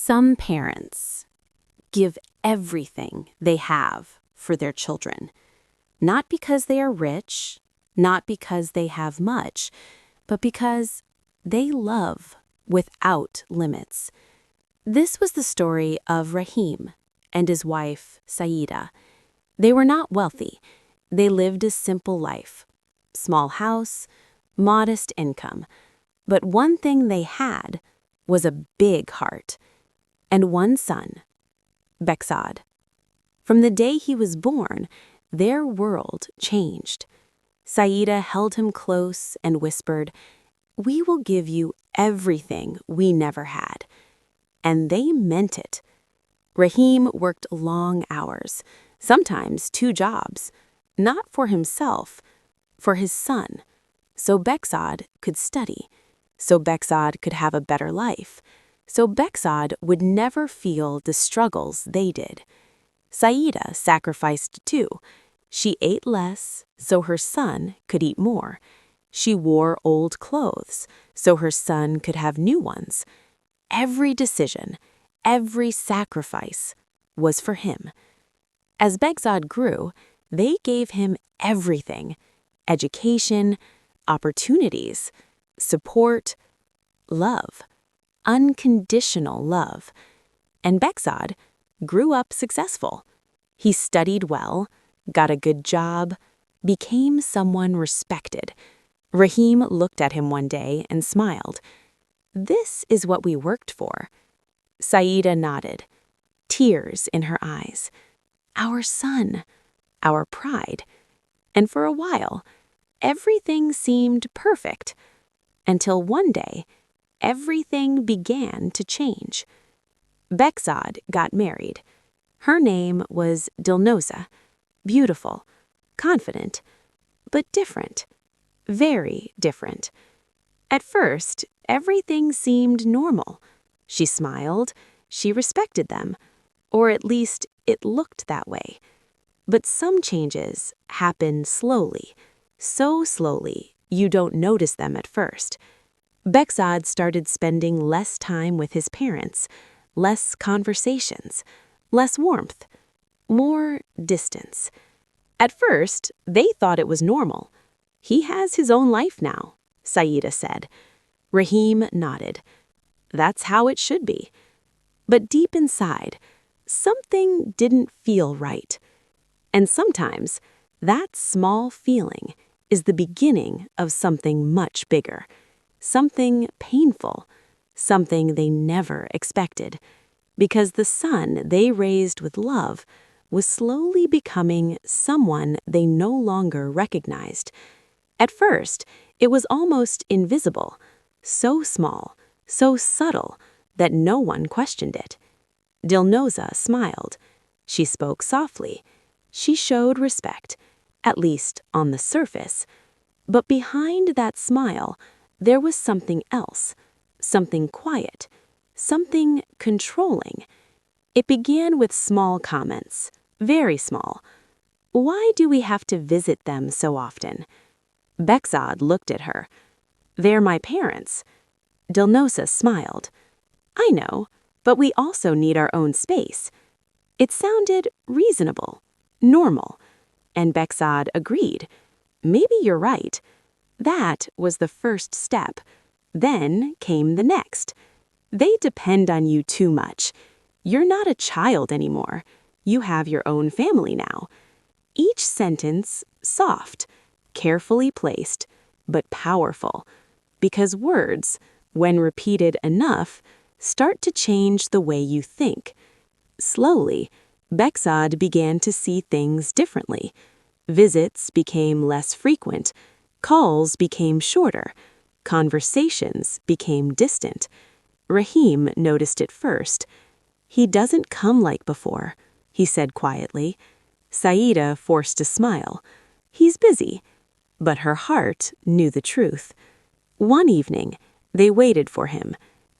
Some parents give everything they have for their children, not because they are rich, not because they have much, but because they love without limits. This was the story of Rahim and his wife, Saida. They were not wealthy. They lived a simple life. Small house, modest income. But one thing they had was a big heart. And one son, Beksad. From the day he was born, their world changed. Saida held him close and whispered, "We will give you everything we never had." And they meant it. Rahim worked long hours, sometimes 2 jobs, not for himself, for his son, so Beksad could study, so Beksad could have a better life, so Beksad would never feel the struggles they did. Saida sacrificed too. She ate less, so her son could eat more. She wore old clothes, so her son could have new ones. Every decision, every sacrifice was for him. As Beksad grew, they gave him everything: education, opportunities, support, love, unconditional love. And Beksad grew up successful. He studied well, got a good job, became someone respected. Rahim looked at him one day and smiled. "This is what we worked for." Saida nodded, tears in her eyes. "Our son, our pride." And for a while, everything seemed perfect, until one day, everything began to change. Beksad got married. Her name was Dilnoza, beautiful, confident, but different, very different. At first, everything seemed normal. She smiled, she respected them, or at least it looked that way. But some changes happen slowly, so slowly you don't notice them at first. Beksad started spending less time with his parents, less conversations, less warmth, more distance. At first, they thought it was normal. "He has his own life now," Saida said. Rahim nodded. "That's how it should be." But deep inside, something didn't feel right. And sometimes, that small feeling is the beginning of something much bigger. Something painful, something they never expected, because the son they raised with love was slowly becoming someone they no longer recognized. At first, it was almost invisible, so small, so subtle, that no one questioned it. Dilnoza smiled. She spoke softly. She showed respect, at least on the surface. But behind that smile, there was something else, something quiet, something controlling. It began with small comments, very small. "Why do we have to visit them so often?" Beksad looked at her. "They're my parents." Dilnoza smiled. "I know, but we also need our own space." It sounded reasonable, normal, and Beksad agreed. "Maybe you're right." That was the first step. Then came the next. "They depend on you too much. You're not a child anymore. You have your own family now." Each sentence soft, carefully placed, but powerful, because words, when repeated enough, start to change the way you think. Slowly, Beksad began to see things differently. Visits became less frequent. Calls became shorter. Conversations became distant. Rahim noticed it first. "He doesn't come like before," he said quietly. Saida forced a smile. "He's busy." But her heart knew the truth. One evening, they waited for him.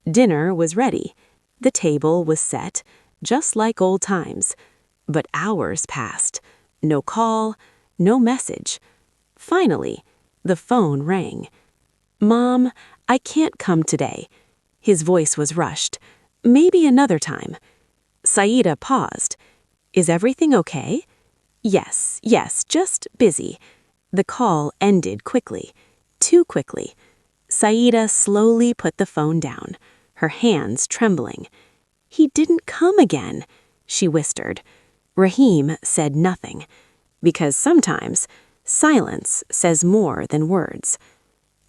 Dinner was ready. The table was set, just like old times. But hours passed. No call, no message. Finally, the phone rang. "Mom, I can't come today." His voice was rushed. Maybe another time. Saida paused. Is everything okay? Yes, just busy. The call ended quickly. Too quickly. Saida slowly put the phone down, her hands trembling. He didn't come again, she whispered. Rahim said nothing, because sometimes silence says more than words.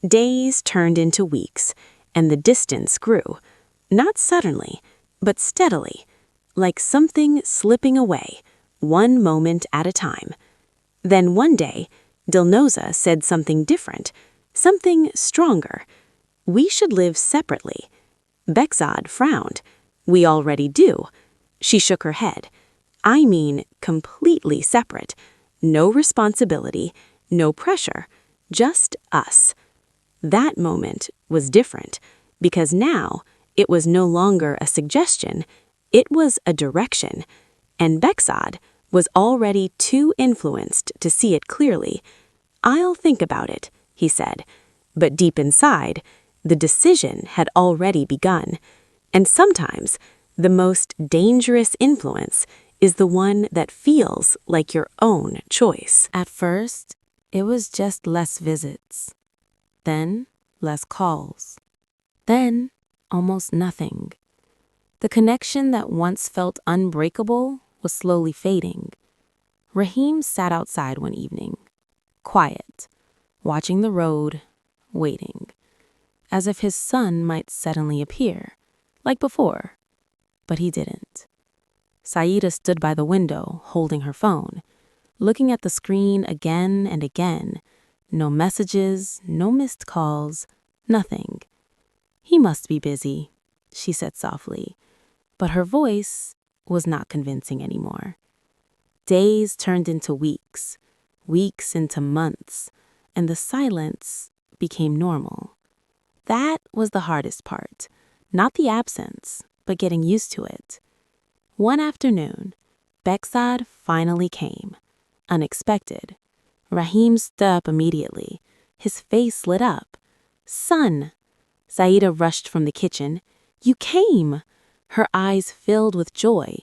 Days turned into weeks, and the distance grew, not suddenly, but steadily, like something slipping away, one moment at a time. Then one day, Dilnoza said something different, something stronger. We should live separately. Bekzad frowned. We already do. She shook her head. I mean, completely separate. No responsibility, no pressure, just us. That moment was different, because now it was no longer a suggestion, it was a direction, and Bekzad was already too influenced to see it clearly. I'll think about it, he said, but deep inside, the decision had already begun, and sometimes the most dangerous influence is the one that feels like your own choice. At first, it was just less visits. Then, less calls. Then, almost nothing. The connection that once felt unbreakable was slowly fading. Rahim sat outside one evening, quiet, watching the road, waiting, as if his son might suddenly appear, like before, but he didn't. Saida stood by the window, holding her phone, looking at the screen again and again. No messages, no missed calls, nothing. He must be busy, she said softly, but her voice was not convincing anymore. Days turned into weeks, weeks into months, and the silence became normal. That was the hardest part, not the absence, but getting used to it. One afternoon, Bekzad finally came, unexpected. Rahim stood up immediately. His face lit up. Son! Saida rushed from the kitchen. You came! Her eyes filled with joy.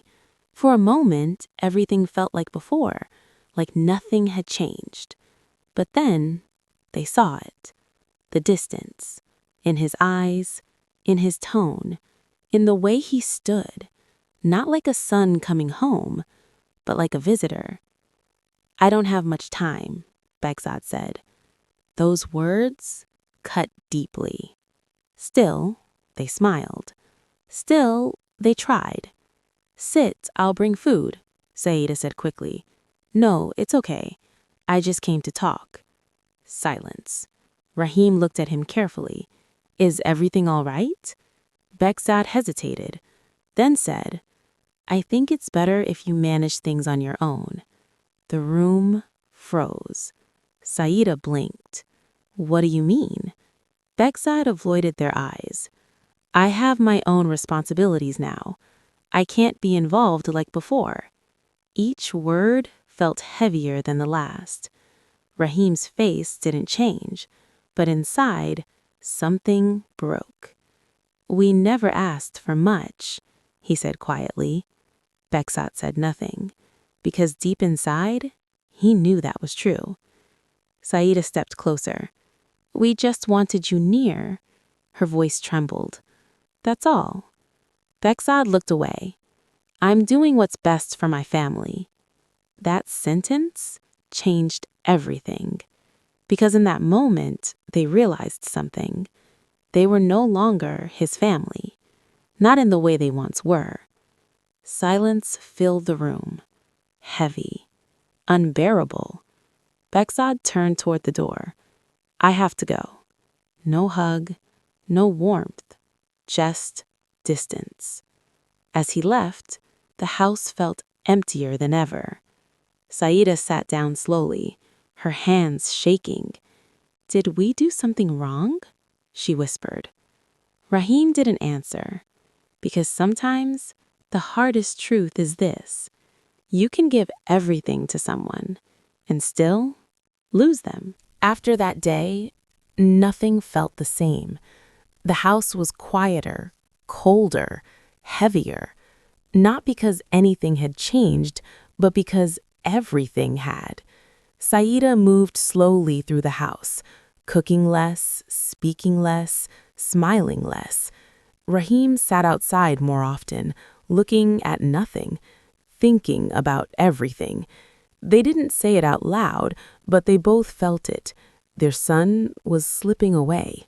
For a moment, everything felt like before, like nothing had changed. But then, they saw it. The distance. In his eyes, in his tone, in the way he stood. Not like a son coming home, but like a visitor. I don't have much time, Bekzad said. Those words cut deeply. Still, they smiled. Still, they tried. Sit, I'll bring food, Saida said quickly. No, it's okay. I just came to talk. Silence. Rahim looked at him carefully. Is everything all right? Bekzad hesitated, then said, I think it's better if you manage things on your own. The room froze. Saida blinked. What do you mean? Bekzad avoided their eyes. I have my own responsibilities now. I can't be involved like before. Each word felt heavier than the last. Rahim's face didn't change, but inside, something broke. We never asked for much, he said quietly. Bekzad said nothing, because deep inside, he knew that was true. Saida stepped closer. We just wanted you near. Her voice trembled. That's all. Bekzad looked away. I'm doing what's best for my family. That sentence changed everything. Because in that moment, they realized something. They were no longer his family. Not in the way they once were. Silence filled the room. Heavy. Unbearable. Bekzad turned toward the door. I have to go. No hug. No warmth. Just distance. As he left, the house felt emptier than ever. Saida sat down slowly, her hands shaking. Did we do something wrong? She whispered. Rahim didn't answer, because sometimes the hardest truth is this. You can give everything to someone and still lose them. After that day, nothing felt the same. The house was quieter, colder, heavier. Not because anything had changed, but because everything had. Saida moved slowly through the house, cooking less, speaking less, smiling less. Rahim sat outside more often, looking at nothing, thinking about everything. They didn't say it out loud, but they both felt it. Their son was slipping away.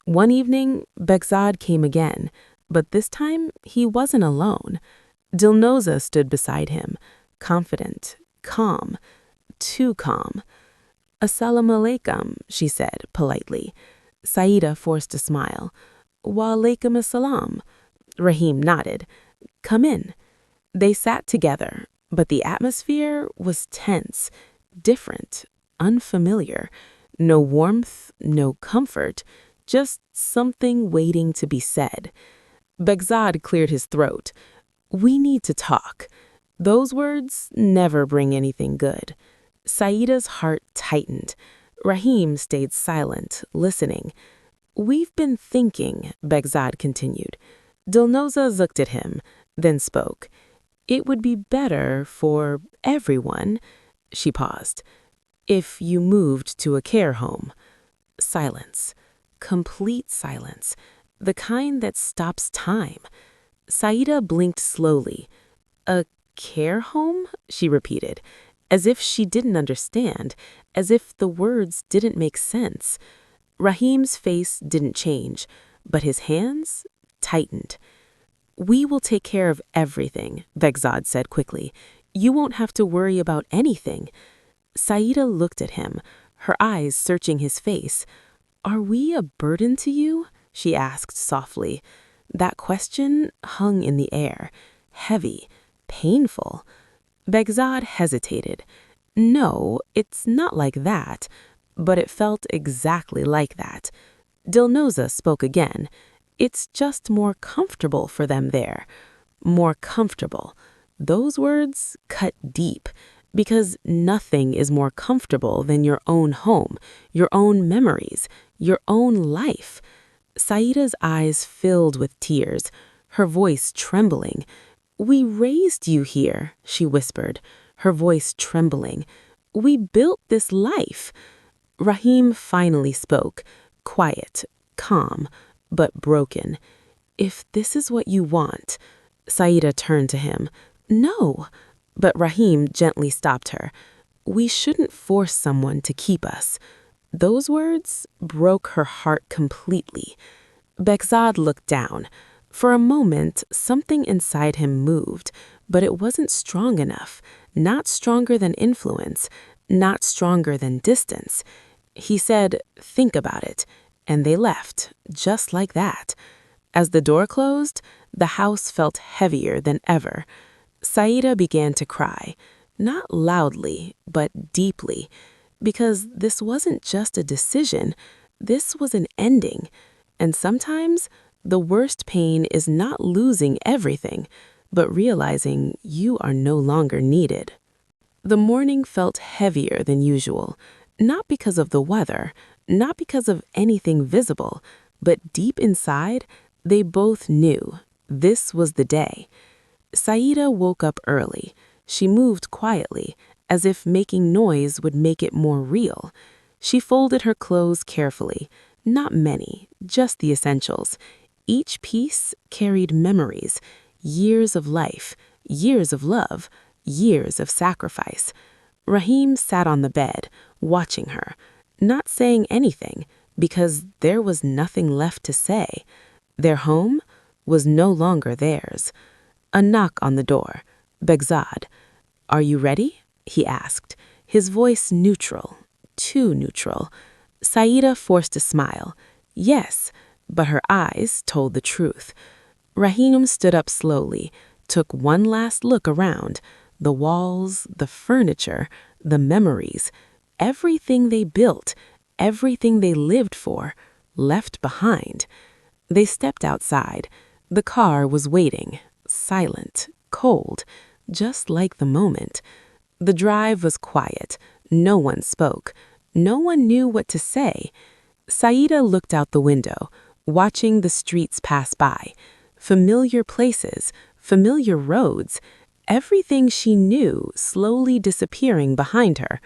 One evening, Begzad came again, but this time he wasn't alone. Dilnoza stood beside him, confident, calm, too calm. "Assalamu alaikum," she said politely. Saida forced a smile. "Wa alaikum assalam." Rahim nodded. "Come in." They sat together, but the atmosphere was tense, different, unfamiliar. No warmth, no comfort, just something waiting to be said. Begzad cleared his throat. "We need to talk." Those words never bring anything good. Saida's heart tightened. Rahim stayed silent, listening. "We've been thinking," Begzad continued. Dilnoza looked at him, then spoke. "It would be better for everyone," she paused, "if you moved to a care home." Silence. Complete silence. The kind that stops time. Saida blinked slowly. "A care home?" she repeated, as if she didn't understand, as if the words didn't make sense. Rahim's face didn't change, but his hands tightened. "We will take care of everything," Begzad said quickly. "You won't have to worry about anything." Saida looked at him, her eyes searching his face. "Are we a burden to you?" she asked softly. That question hung in the air, heavy, painful. Begzad hesitated. "No, it's not like that," but it felt exactly like that. Dilnoza spoke again. "It's just more comfortable for them there." More comfortable. Those words cut deep, because nothing is more comfortable than your own home, your own memories, your own life. Saida's eyes filled with tears, her voice trembling. "We raised you here," she whispered, her voice trembling. "We built this life." Rahim finally spoke, quiet, calm, but broken. "If this is what you want." Saida turned to him. "No." But Rahim gently stopped her. "We shouldn't force someone to keep us." Those words broke her heart completely. Begzad looked down. For a moment, something inside him moved, but it wasn't strong enough, not stronger than influence, not stronger than distance. He said, "Think about it," and they left, just like that. As the door closed, the house felt heavier than ever. Saida began to cry, not loudly, but deeply, because this wasn't just a decision, this was an ending. And sometimes the worst pain is not losing everything, but realizing you are no longer needed. The morning felt heavier than usual, not because of the weather, not because of anything visible, but deep inside, they both knew this was the day. Saida woke up early. She moved quietly, as if making noise would make it more real. She folded her clothes carefully, not many, just the essentials. Each piece carried memories, years of life, years of love, years of sacrifice. Rahim sat on the bed, watching her, not saying anything, because there was nothing left to say. Their home was no longer theirs. A knock on the door. Begzad. "Are you ready?" he asked, his voice neutral, too neutral. Saida forced a smile. Yes, but her eyes told the truth. Rahim stood up slowly, took one last look around. The walls, the furniture, the memories, everything they built, everything they lived for, left behind. They stepped outside. The car was waiting, silent, cold, just like the moment. The drive was quiet. No one spoke. No one knew what to say. Saida looked out the window, watching the streets pass by. familiar places, familiar roads, everything she knew slowly disappearing behind her.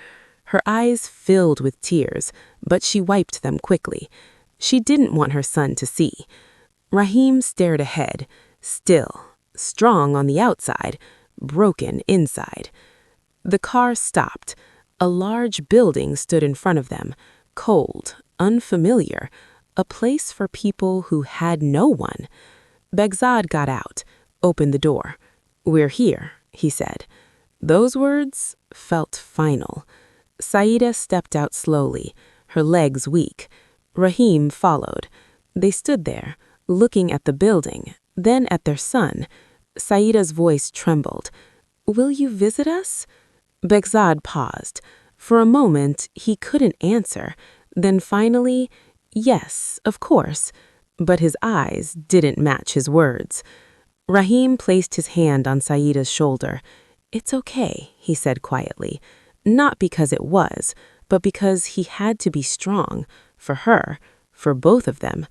Her eyes filled with tears, but she wiped them quickly. She didn't want her son to see. Rahim stared ahead, still, strong on the outside, broken inside. The car stopped. A large building stood in front of them, cold, unfamiliar, a place for people who had no one. Begzad got out, opened the door. "We're here," he said. Those words felt final. Saida stepped out slowly, her legs weak. Rahim followed. They stood there, looking at the building, then at their son. Saida's voice trembled. "Will you visit us?" Begzad paused. For a moment, he couldn't answer. Then finally, "Yes, of course." But his eyes didn't match his words. Rahim placed his hand on Saida's shoulder. "It's okay," he said quietly. Not because it was, but because he had to be strong. For her, for both of them.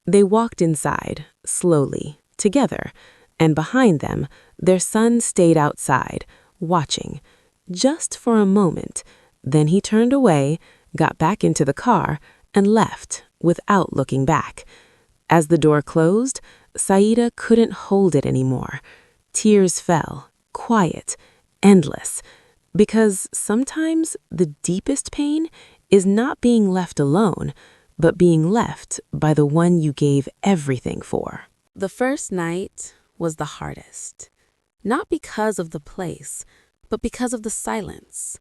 They walked inside, slowly, together, and behind them, their son stayed outside, watching. Just for a moment. Then he turned away, got back into the car, and left, without looking back. As the door closed, Saida couldn't hold it anymore. Tears fell, quiet, endless. Because sometimes the deepest pain is not being left alone, but being left by the one you gave everything for. The first night was the hardest. Not because of the place, but because of the silence.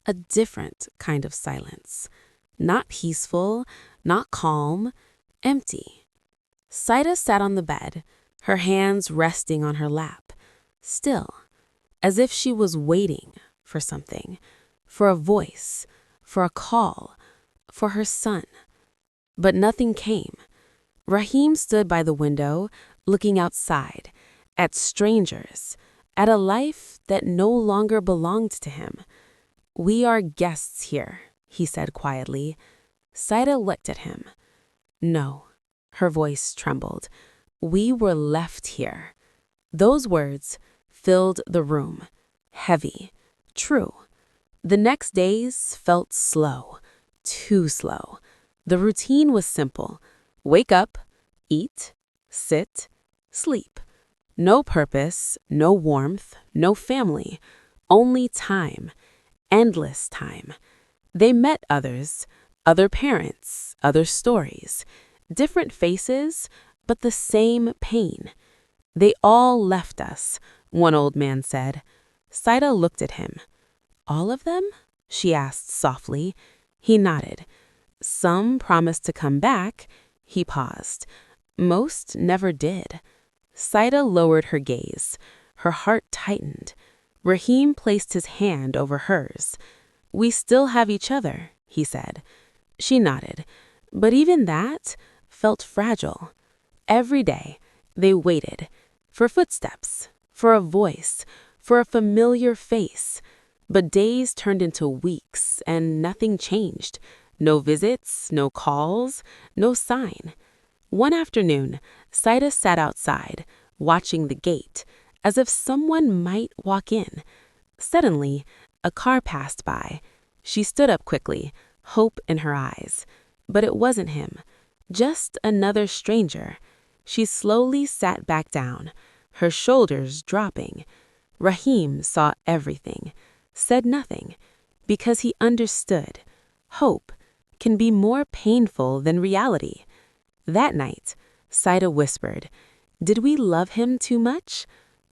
A different kind of silence. Not peaceful, not calm, empty. Saida sat on the bed, her hands resting on her lap, still, as if she was waiting for something, for a voice, for a call, for her son. But nothing came. Rahim stood by the window, looking outside, at strangers, at a life that no longer belonged to him. "We are guests here," he said quietly. Saida looked at him. "No," her voice trembled. "We were left here." Those words filled the room, heavy, true. The next days felt slow, too slow. The routine was simple. Wake up, eat, sit, sleep. No purpose, no warmth, no family, only time, endless time. They met others, other parents, other stories, different faces, but the same pain. "They all left us," one old man said. Saida looked at him. "All of them?" she asked softly. He nodded. "Some promised to come back." He paused. "Most never did." Saida lowered her gaze. Her heart tightened. Rahim placed his hand over hers. "We still have each other," he said. She nodded. But even that felt fragile. Every day, they waited. For footsteps, for a voice, for a familiar face. But days turned into weeks, and nothing changed. No visits, no calls, no sign. One afternoon, Saida sat outside, watching the gate, as if someone might walk in. Suddenly, a car passed by. She stood up quickly, hope in her eyes. But it wasn't him, just another stranger. She slowly sat back down, her shoulders dropping. Rahim saw everything, said nothing, because he understood. Hope can be more painful than reality. That night, Saida whispered, "Did we love him too much?"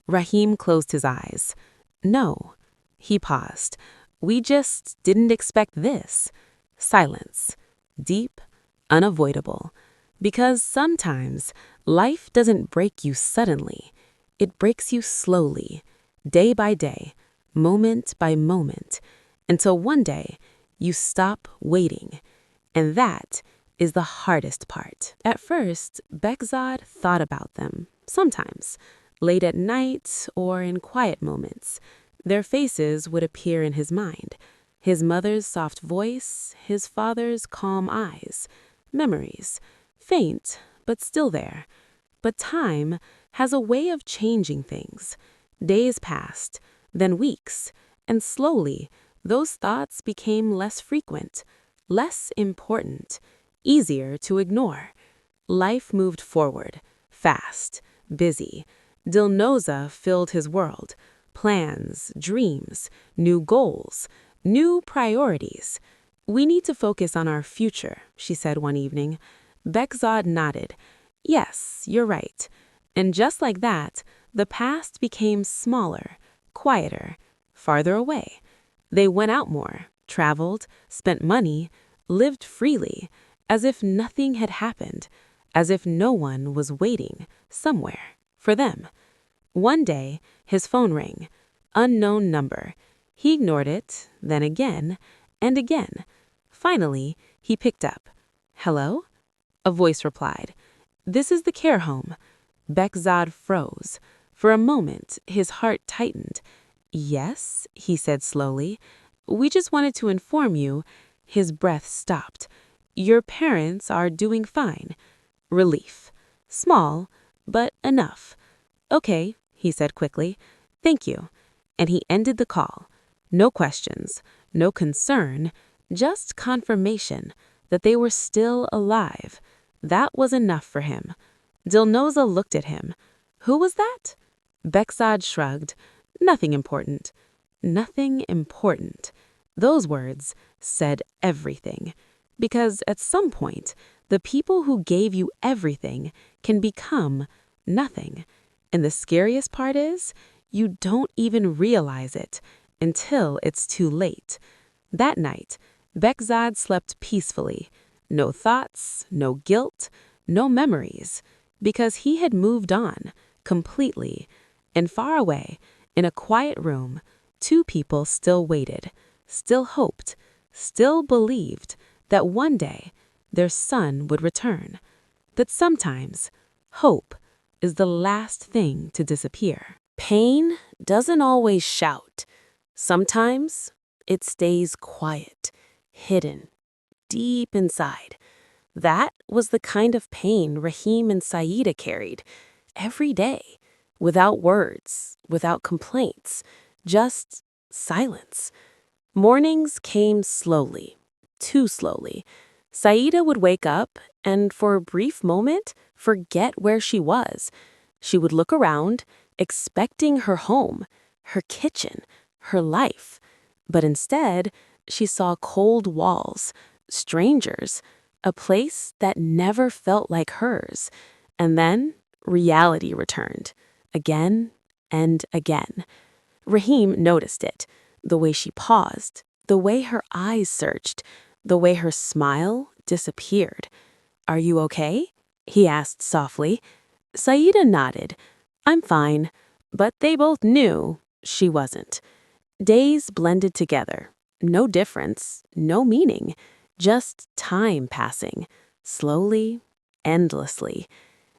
Rahim closed his eyes. "No." He paused. "We just didn't expect this." Silence. Deep, unavoidable. Because sometimes life doesn't break you suddenly. It breaks you slowly, day by day, moment by moment, until one day you stop waiting. And that is the hardest part. At first, Begzad thought about them, sometimes, late at night or in quiet moments. Their faces would appear in his mind. His mother's soft voice, his father's calm eyes. Memories, faint, but still there. But time has a way of changing things. Days passed, then weeks, and slowly, those thoughts became less frequent, less important, easier to ignore. Life moved forward, fast, busy. Dilnoza filled his world. Plans, dreams, new goals, new priorities. "We need to focus on our future," she said one evening. Bekzad nodded. "Yes, you're right." And just like that, the past became smaller, quieter, farther away. They went out more, traveled, spent money, lived freely, as if nothing had happened, as if no one was waiting, somewhere, for them. One day, his phone rang. Unknown number. He ignored it, then again, and again. Finally, he picked up. "Hello?" A voice replied. "This is the care home." Bekzad froze. For a moment, his heart tightened. "Yes," he said slowly. "We just wanted to inform you." His breath stopped. "Your parents are doing fine." Relief. Small, but enough. "Okay," he said quickly. "Thank you." And he ended the call. No questions, no concern, just confirmation that they were still alive. That was enough for him. Dilnoza looked at him. "Who was that?" Bekzad shrugged. "Nothing important." Nothing important. Those words said everything. Because at some point, the people who gave you everything can become nothing. And the scariest part is, you don't even realize it until it's too late. That night, Bekzad slept peacefully. No thoughts, no guilt, no memories. Because he had moved on, completely. And far away, in a quiet room, two people still waited, still hoped, still believed that one day their son would return. That sometimes hope is the last thing to disappear. Pain doesn't always shout. Sometimes it stays quiet, hidden, deep inside. That was the kind of pain Rahim and Saida carried every day, without words, without complaints, just silence. Mornings came slowly, too slowly. Saida would wake up and, for a brief moment, forget where she was. She would look around, expecting her home, her kitchen, her life. But instead, she saw cold walls, strangers, a place that never felt like hers. And then reality returned, again and again. Rahim noticed it, the way she paused, the way her eyes searched, the way her smile disappeared. "Are you okay?" he asked softly. Saida nodded. "I'm fine." But they both knew she wasn't. Days blended together. No difference, no meaning, just time passing, slowly, endlessly.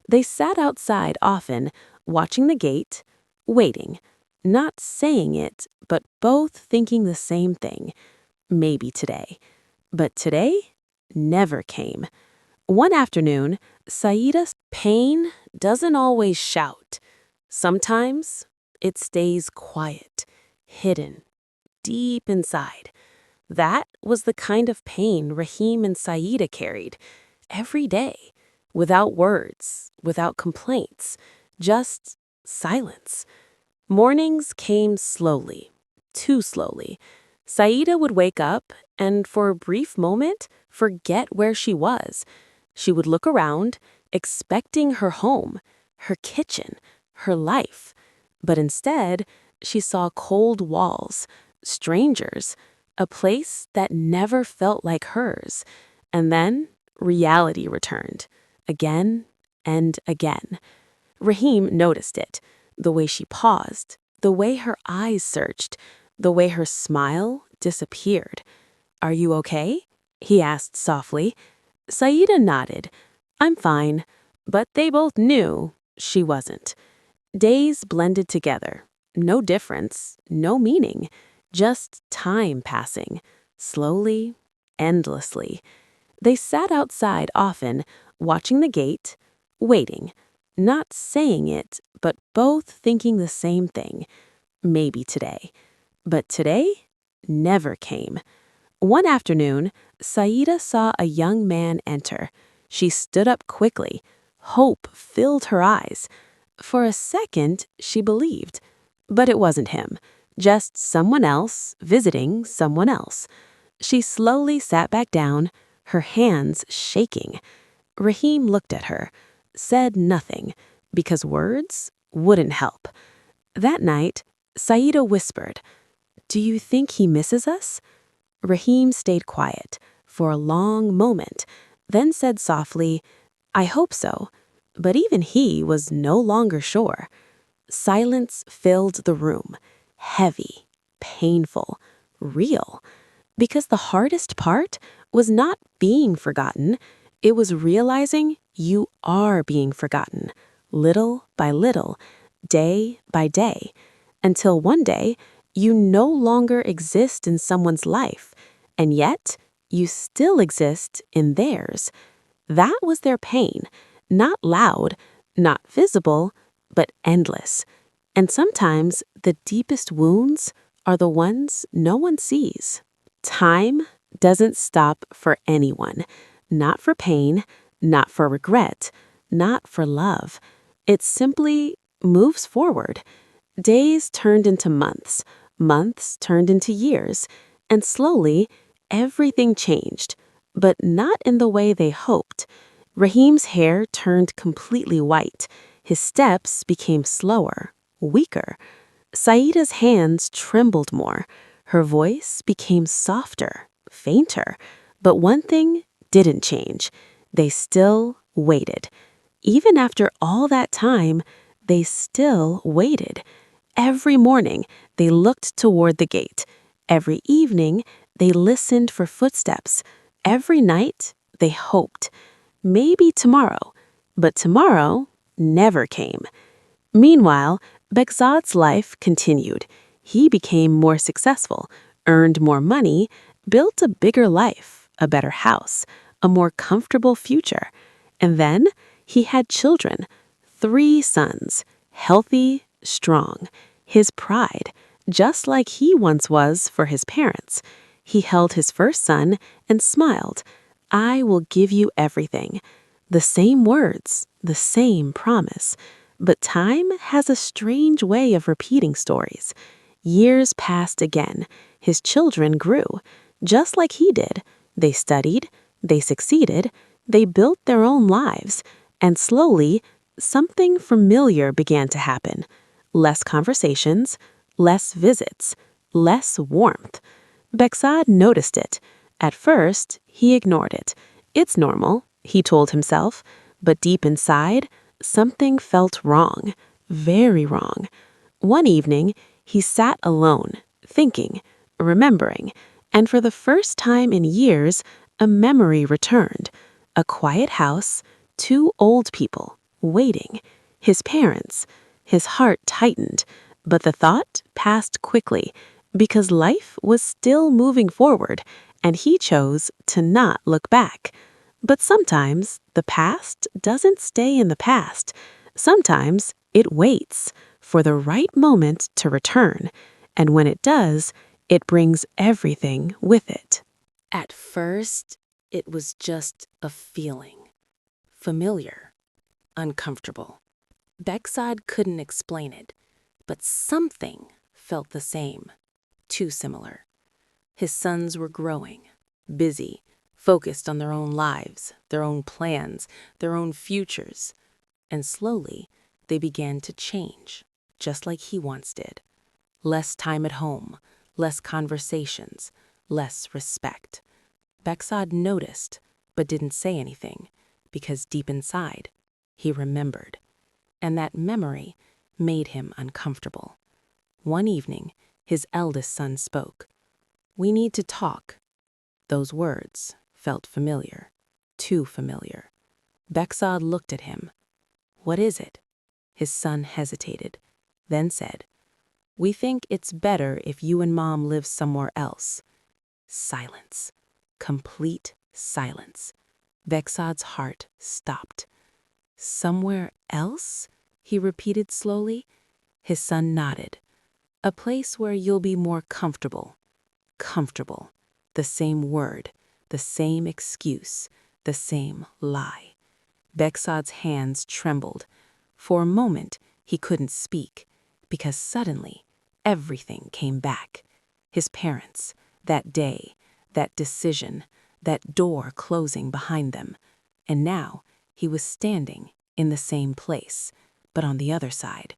They sat outside often, watching the gate, waiting, not saying it, but both thinking the same thing. Maybe today. But today never came. One afternoon, Saida's pain doesn't always shout. Sometimes it stays quiet, hidden, deep inside. That was the kind of pain Rahim and Saida carried every day, without words, without complaints, just silence. Mornings came slowly, too slowly. Saida would wake up and, for a brief moment, forget where she was. She would look around, expecting her home, her kitchen, her life. But instead, she saw cold walls, strangers, a place that never felt like hers. And then reality returned, again and again. Rahim noticed it, the way she paused, the way her eyes searched, the way her smile disappeared. "Are you okay?" he asked softly. Saida nodded. "I'm fine." But they both knew she wasn't. Days blended together. No difference, no meaning, just time passing, slowly, endlessly. They sat outside often, watching the gate, waiting, not saying it, but both thinking the same thing. Maybe today. But today never came. One afternoon, Saida saw a young man enter. She stood up quickly. Hope filled her eyes. For a second, she believed. But it wasn't him, just someone else visiting someone else. She slowly sat back down, her hands shaking. Rahim looked at her, said nothing, because words wouldn't help. That night, Saida whispered, "Do you think he misses us?" Rahim stayed quiet for a long moment, then said softly, "I hope so." But even he was no longer sure. Silence filled the room, heavy, painful, real. Because the hardest part was not being forgotten, it was realizing you are being forgotten, little by little, day by day, until one day you no longer exist in someone's life, and yet you still exist in theirs. That was their pain, not loud, not visible, but endless. And sometimes the deepest wounds are the ones no one sees. Time doesn't stop for anyone, not for pain, not for regret, not for love. It simply moves forward. Days turned into months, months turned into years, and slowly everything changed, but not in the way they hoped. Rahim's hair turned completely white. His steps became slower, weaker. Saida's hands trembled more. Her voice became softer, fainter. But one thing didn't change. They still waited. Even after all that time, they still waited. Every morning, they looked toward the gate. Every evening, they listened for footsteps. Every night, they hoped. Maybe tomorrow. But tomorrow never came. Meanwhile, Bekzad's life continued. He became more successful, earned more money, built a bigger life, a better house, a more comfortable future. And then he had children, 3 sons, healthy, strong, his pride, just like he once was for his parents. He held his first son and smiled. "I will give you everything." The same words, the same promise. But time has a strange way of repeating stories. Years passed again. His children grew, just like he did. They studied, they succeeded, they built their own lives, and slowly, something familiar began to happen. Less conversations, less visits, less warmth. Beksad noticed it. At first, he ignored it. It's normal, he told himself, but deep inside, something felt wrong, very wrong. One evening, he sat alone, thinking, remembering, and for the first time in years, a memory returned. A quiet house, 2 old people, waiting, his parents. His heart tightened, but the thought passed quickly, because life was still moving forward, and he chose to not look back. But sometimes the past doesn't stay in the past. Sometimes it waits for the right moment to return, and when it does, it brings everything with it. At first, it was just a feeling. Familiar, uncomfortable. Beksad couldn't explain it, but something felt the same, too similar. His sons were growing, busy, focused on their own lives, their own plans, their own futures. And slowly, they began to change, just like he once did. Less time at home, less conversations, less respect. Beksad noticed, but didn't say anything, because deep inside, he remembered. And that memory made him uncomfortable. One evening, his eldest son spoke. "We need to talk." Those words felt familiar, too familiar. Beksad looked at him. "What is it?" His son hesitated, then said, "We think it's better if you and Mom live somewhere else." Silence. Complete silence. Beksad's heart stopped. Somewhere else? He repeated slowly. His son nodded. A place where you'll be more comfortable. Comfortable. The same word, the same excuse, the same lie. Bexod's hands trembled. For a moment, he couldn't speak, because suddenly, everything came back. His parents, that day, that decision, that door closing behind them. And now, he was standing in the same place, but on the other side.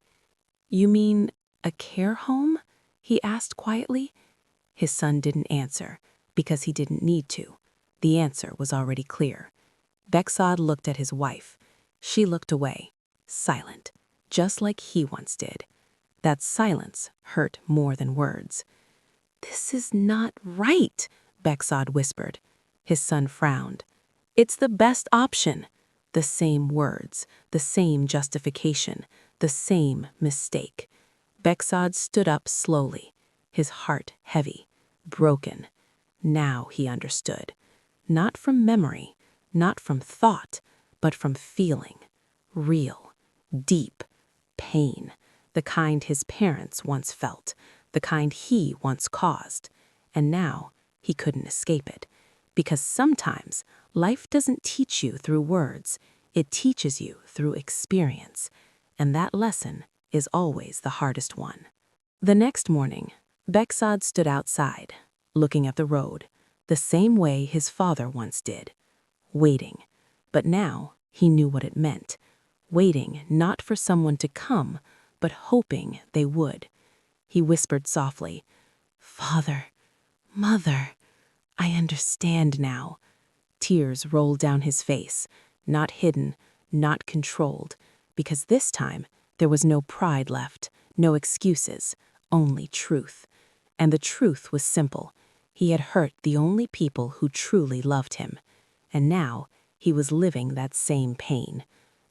You mean a care home? He asked quietly. His son didn't answer, because he didn't need to. The answer was already clear. Bexod looked at his wife. She looked away, silent, just like he once did. That silence hurt more than words. This is not right, Bexod whispered. His son frowned. It's the best option. The same words, the same justification, the same mistake. Bexod stood up slowly, his heart heavy, broken. Now he understood. Not from memory, not from thought, but from feeling. Real, deep pain, the kind his parents once felt, the kind he once caused. And now he couldn't escape it. Because sometimes life doesn't teach you through words, it teaches you through experience. And that lesson is always the hardest one. The next morning, Bexod stood outside, looking at the road, the same way his father once did. Waiting. But now he knew what it meant. Waiting not for someone to come, but hoping they would. He whispered softly, "Father, Mother, I understand now." Tears rolled down his face, not hidden, not controlled, because this time there was no pride left, no excuses, only truth. And the truth was simple. He had hurt the only people who truly loved him. And now he was living that same pain.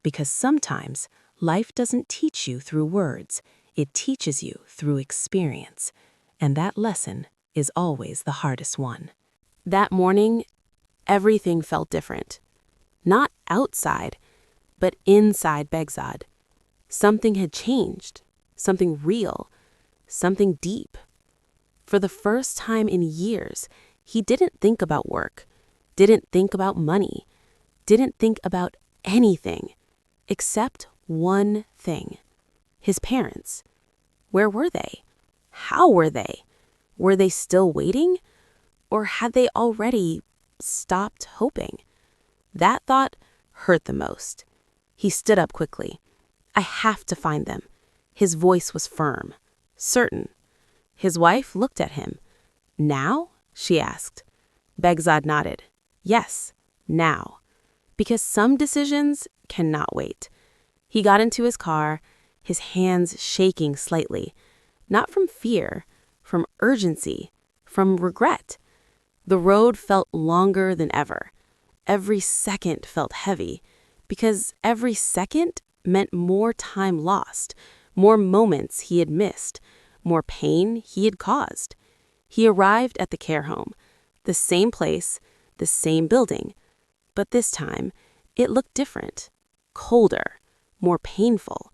Because sometimes life doesn't teach you through words, it teaches you through experience. And that lesson is always the hardest one. That morning, everything felt different. Not outside, but inside Bexod. Something had changed, something real, something deep. For the first time in years, he didn't think about work, didn't think about money, didn't think about anything, except one thing. His parents. Where were they? How were they? Were they still waiting? Or had they already stopped hoping? That thought hurt the most. He stood up quickly. I have to find them. His voice was firm, certain. His wife looked at him. Now? She asked. Bexod nodded. Yes, now. Because some decisions cannot wait. He got into his car, his hands shaking slightly. Not from fear, from urgency, from regret. The road felt longer than ever. Every second felt heavy, because every second meant more time lost, more moments he had missed, more pain he had caused. He arrived at the care home, the same place, the same building, but this time it looked different, colder, more painful,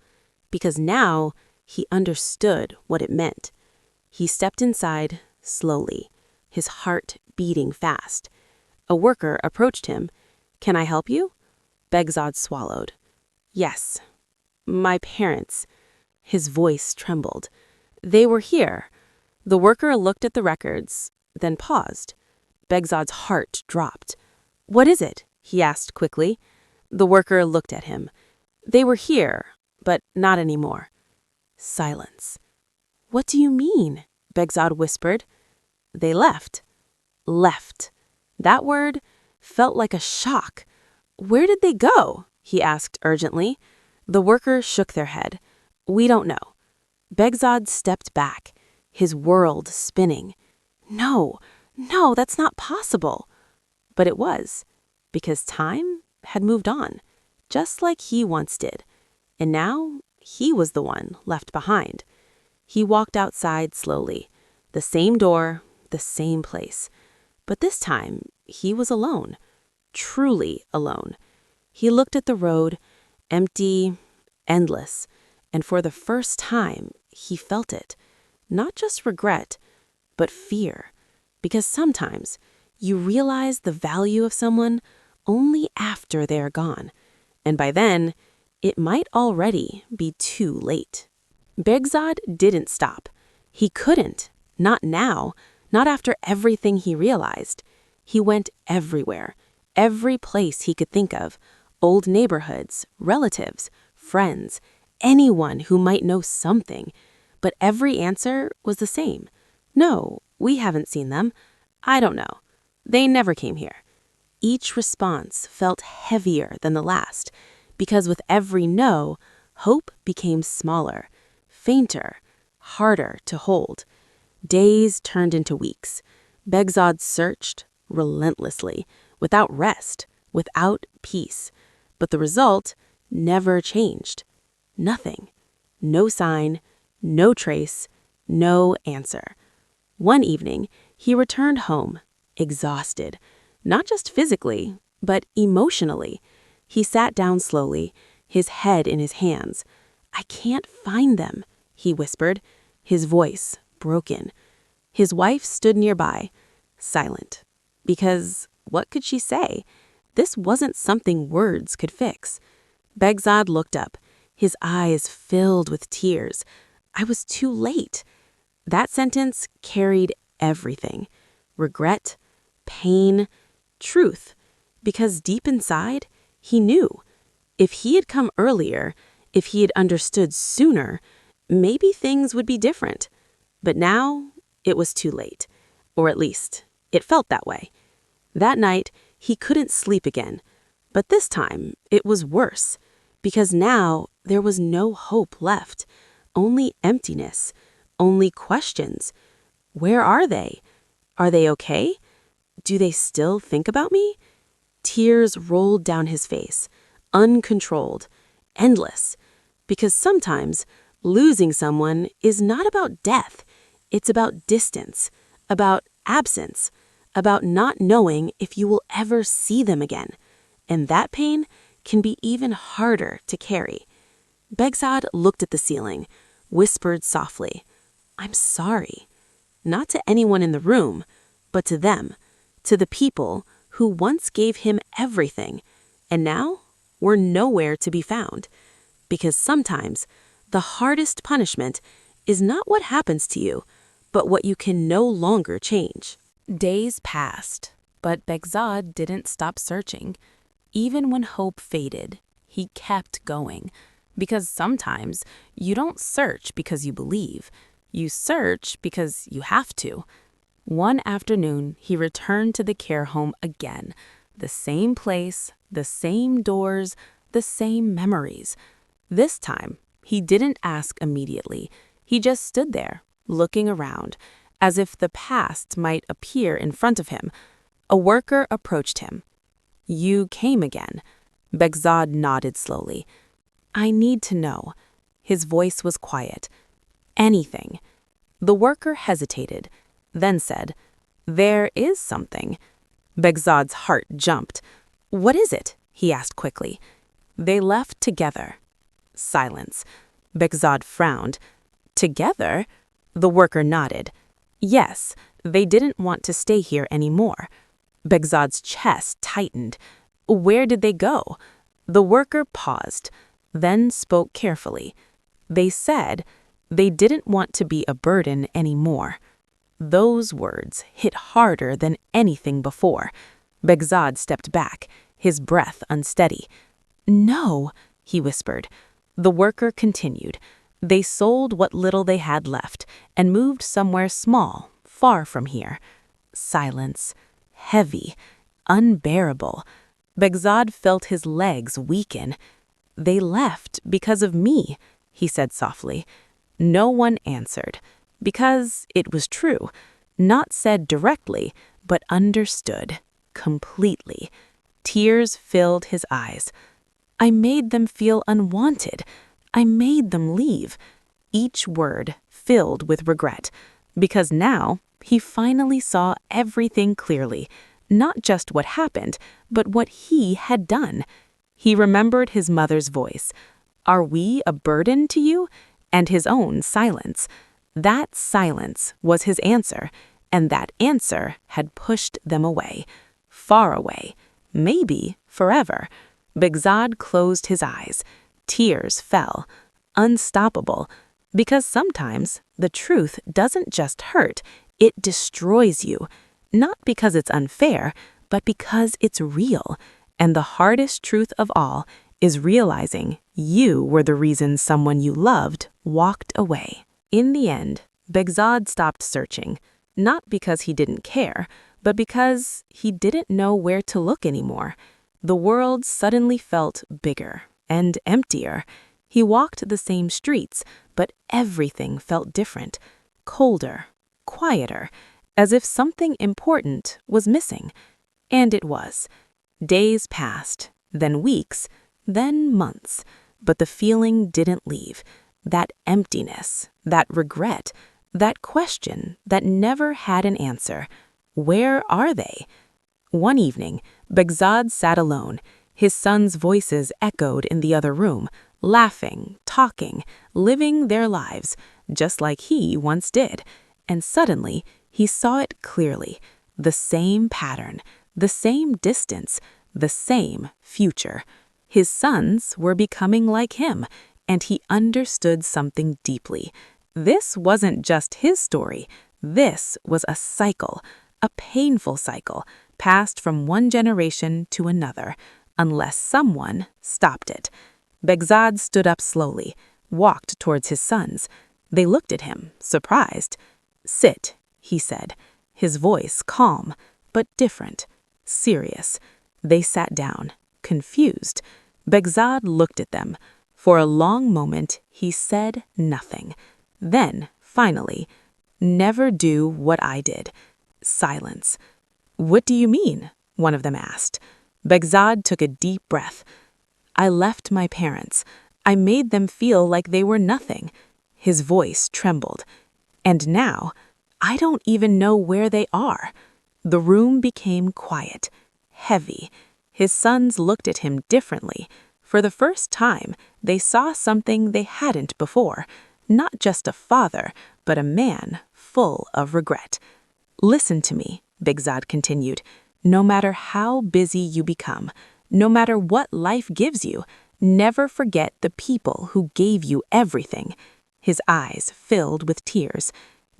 because now he understood what it meant. He stepped inside slowly, his heart beating fast. A worker approached him. Can I help you? Bexod swallowed. Yes, my parents. His voice trembled. They were here. The worker looked at the records, then paused. Bexod's heart dropped. What is it? He asked quickly. The worker looked at him. They were here, but not anymore. Silence. What do you mean? Bexod whispered. They left. Left. That word felt like a shock. Where did they go? He asked urgently. The worker shook their head. We don't know. Bexod stepped back, his world spinning. No, that's not possible. But it was, because time had moved on, just like he once did. And now he was the one left behind. He walked outside slowly, the same door, the same place. But this time, he was alone, truly alone. He looked at the road, Empty, endless, and for the first time, he felt it. Not just regret, but fear. Because sometimes you realize the value of someone only after they are gone. And by then, it might already be too late. Begzad didn't stop. He couldn't. Not now. Not after everything he realized. He went everywhere. Every place he could think of. Old neighborhoods, relatives, friends, anyone who might know something. But every answer was the same. No, we haven't seen them. I don't know. They never came here. Each response felt heavier than the last, because with every no, hope became smaller, fainter, harder to hold. Days turned into weeks. Begzad searched relentlessly, without rest, without peace. But the result never changed. Nothing. No sign, no trace, no answer. One evening, he returned home, exhausted, not just physically, but emotionally. He sat down slowly, his head in his hands. "I can't find them," he whispered, his voice broken. His wife stood nearby, silent. Because what could she say? This wasn't something words could fix. Begzad looked up, his eyes filled with tears. "I was too late." That sentence carried everything. Regret, pain, truth. Because deep inside, he knew. If he had come earlier, if he had understood sooner, maybe things would be different. But now, it was too late. Or at least, it felt that way. That night, he couldn't sleep again. But this time, it was worse. Because now, there was no hope left. Only emptiness. Only questions. Where are they? Are they okay? Do they still think about me? Tears rolled down his face, uncontrolled, endless. Because sometimes, losing someone is not about death. It's about distance, about absence, about not knowing if you will ever see them again. And that pain can be even harder to carry. Begzad looked at the ceiling, whispered softly, "I'm sorry." Not to anyone in the room, but to them, to the people who once gave him everything, and now were nowhere to be found. Because sometimes the hardest punishment is not what happens to you, but what you can no longer change. Days passed, but Begzad didn't stop searching. Even when hope faded, he kept going. Because sometimes you don't search because you believe. You search because you have to. One afternoon, he returned to the care home again. The same place, the same doors, the same memories. This time, he didn't ask immediately. He just stood there, looking around, as if the past might appear in front of him. A worker approached him. "You came again." Begzad nodded slowly. "I need to know." His voice was quiet. "Anything." The worker hesitated, then said, "There is something." Begzad's heart jumped. "What is it?" he asked quickly. "They left together." Silence. Begzad frowned. "Together?" The worker nodded. "Yes, they didn't want to stay here anymore." Begzad's chest tightened. "Where did they go?" The worker paused, then spoke carefully. "They said they didn't want to be a burden anymore." Those words hit harder than anything before. Begzad stepped back, his breath unsteady. "No," he whispered. The worker continued. "They sold what little they had left and moved somewhere small, far from here." Silence. Heavy. Unbearable. Begzad felt his legs weaken. "They left because of me," he said softly. No one answered. Because it was true. Not said directly, but understood. Completely. Tears filled his eyes. "I made them feel unwanted. I made them leave." Each word filled with regret. Because now, he finally saw everything clearly. Not just what happened, but what he had done. He remembered his mother's voice. "Are we a burden to you?" And his own silence. That silence was his answer, and that answer had pushed them away. Far away. Maybe forever. Begzad closed his eyes. Tears fell. Unstoppable. Because sometimes the truth doesn't just hurt, it destroys you. Not because it's unfair, but because it's real. And the hardest truth of all is realizing you were the reason someone you loved walked away. In the end, Begzad stopped searching, not because he didn't care, but because he didn't know where to look anymore. The world suddenly felt bigger and emptier. He walked the same streets, but everything felt different, colder, quieter, as if something important was missing. And it was. Days passed, then weeks, then months, but the feeling didn't leave. That emptiness, that regret, that question that never had an answer. Where are they? One evening, Begzad sat alone. His sons' voices echoed in the other room, laughing, talking, living their lives, just like he once did. And suddenly, he saw it clearly. The same pattern, the same distance, the same future. His sons were becoming like him, and he understood something deeply. This wasn't just his story. This was a cycle, a painful cycle, passed from one generation to another, unless someone stopped it. Begzad stood up slowly, walked towards his sons. They looked at him, surprised. "Sit," he said, his voice calm, but different, serious. They sat down, confused. Begzad looked at them. For a long moment, he said nothing. Then, finally, "Never do what I did." Silence. "What do you mean?" one of them asked. Begzad took a deep breath. "I left my parents. I made them feel like they were nothing." His voice trembled. "And now, I don't even know where they are." The room became quiet, heavy. His sons looked at him differently. For the first time, they saw something they hadn't before. Not just a father, but a man full of regret. "Listen to me," Begzad continued. "No matter how busy you become, no matter what life gives you, never forget the people who gave you everything." His eyes filled with tears.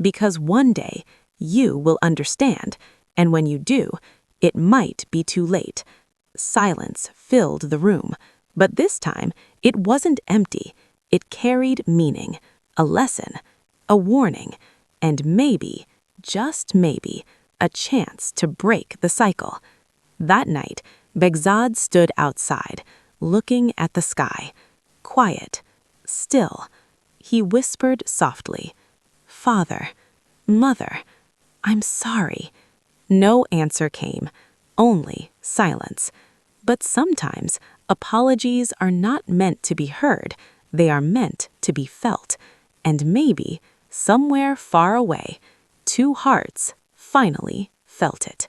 "Because one day, you will understand, and when you do, it might be too late." Silence filled the room, but this time it wasn't empty. It carried meaning, a lesson, a warning, and maybe, just maybe, a chance to break the cycle. That night, Begzad stood outside, looking at the sky, quiet, still. He whispered softly, "Father, Mother, I'm sorry." No answer came, only silence. But sometimes apologies are not meant to be heard, they are meant to be felt. And maybe, somewhere far away, two hearts finally felt it.